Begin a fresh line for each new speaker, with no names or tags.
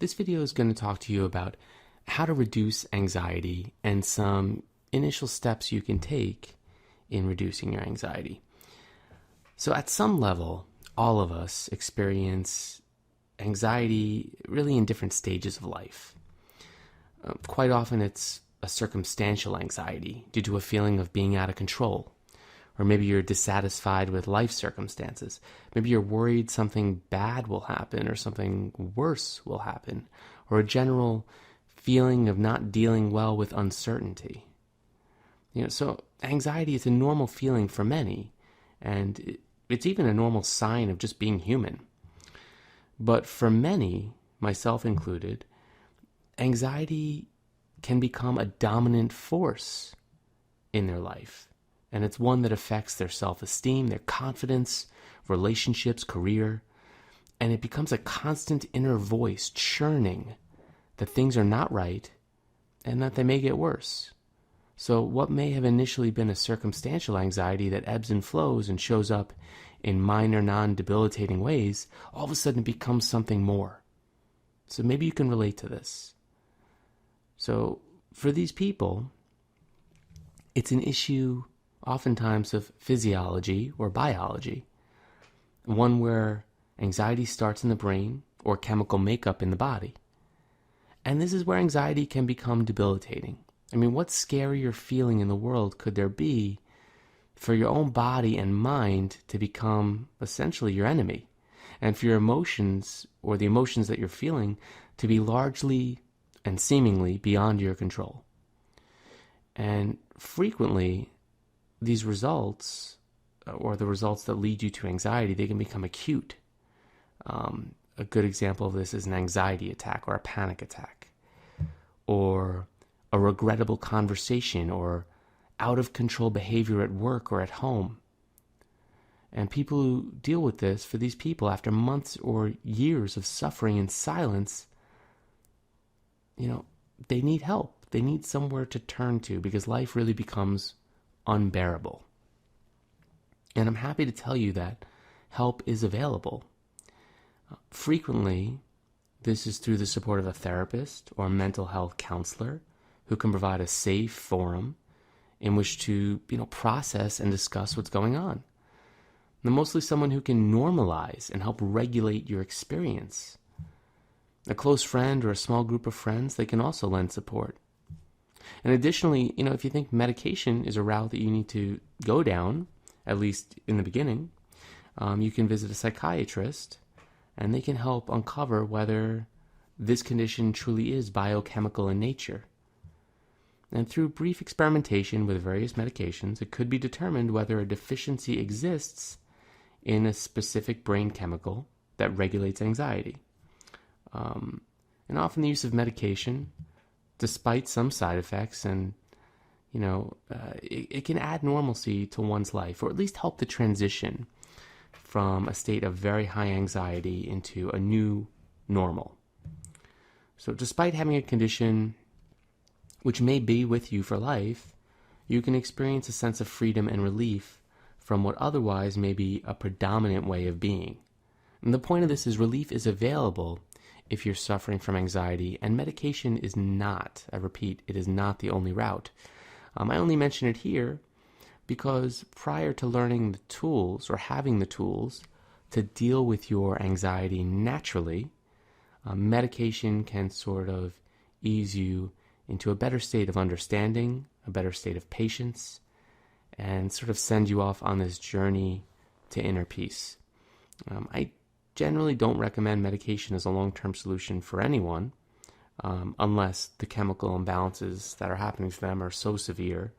This video is going to talk to you about how to reduce anxiety and some initial steps you can take in reducing your anxiety. So at some level, all of us experience anxiety really in different stages of life. Quite often it's a circumstantial anxiety due to a feeling of being out of control. Or maybe you're dissatisfied with life circumstances. Maybe you're worried something bad will happen or something worse will happen. Or a general feeling of not dealing well with uncertainty. So anxiety is a normal feeling for many, and it's even a normal sign of just being human. But for many, myself included, anxiety can become a dominant force in their life. And it's one that affects their self-esteem, their confidence, relationships, career. And it becomes a constant inner voice churning that things are not right and that they may get worse. So what may have initially been a circumstantial anxiety that ebbs and flows and shows up in minor, non-debilitating ways, all of a sudden it becomes something more. So maybe you can relate to this. So for these people, it's an issue oftentimes of physiology or biology, one where anxiety starts in the brain or chemical makeup in the body. And this is where anxiety can become debilitating. I mean, what scarier feeling in the world could there be for your own body and mind to become essentially your enemy, and for your emotions or the emotions that you're feeling to be largely and seemingly beyond your control? And frequently, these results, or the results that lead you to anxiety, they can become acute. A good example of this is an anxiety attack or a panic attack, or a regrettable conversation, or out-of-control behavior at work or at home. And people who deal with this, for these people, after months or years of suffering in silence, they need help. They need somewhere to turn to because life really becomes unbearable. And I'm happy to tell you that help is available. Frequently, this is through the support of a therapist or a mental health counselor who can provide a safe forum in which to, process and discuss what's going on. And mostly someone who can normalize and help regulate your experience. A close friend or a small group of friends, they can also lend support. And additionally, if you think medication is a route that you need to go down, at least in the beginning, you can visit a psychiatrist, and they can help uncover whether this condition truly is biochemical in nature. And through brief experimentation with various medications, it could be determined whether a deficiency exists in a specific brain chemical that regulates anxiety. And often the use of medication, despite some side effects, and it can add normalcy to one's life, or at least help the transition from a state of very high anxiety into a new normal. So despite having a condition which may be with you for life, you can experience a sense of freedom and relief from what otherwise may be a predominant way of being. And the point of this is relief is available if you're suffering from anxiety, and medication is not, I repeat, it is not the only route. I only mention it here because prior to learning the tools or having the tools to deal with your anxiety naturally, medication can sort of ease you into a better state of understanding, a better state of patience, and sort of send you off on this journey to inner peace. I generally don't recommend medication as a long-term solution for anyone, unless the chemical imbalances that are happening to them are so severe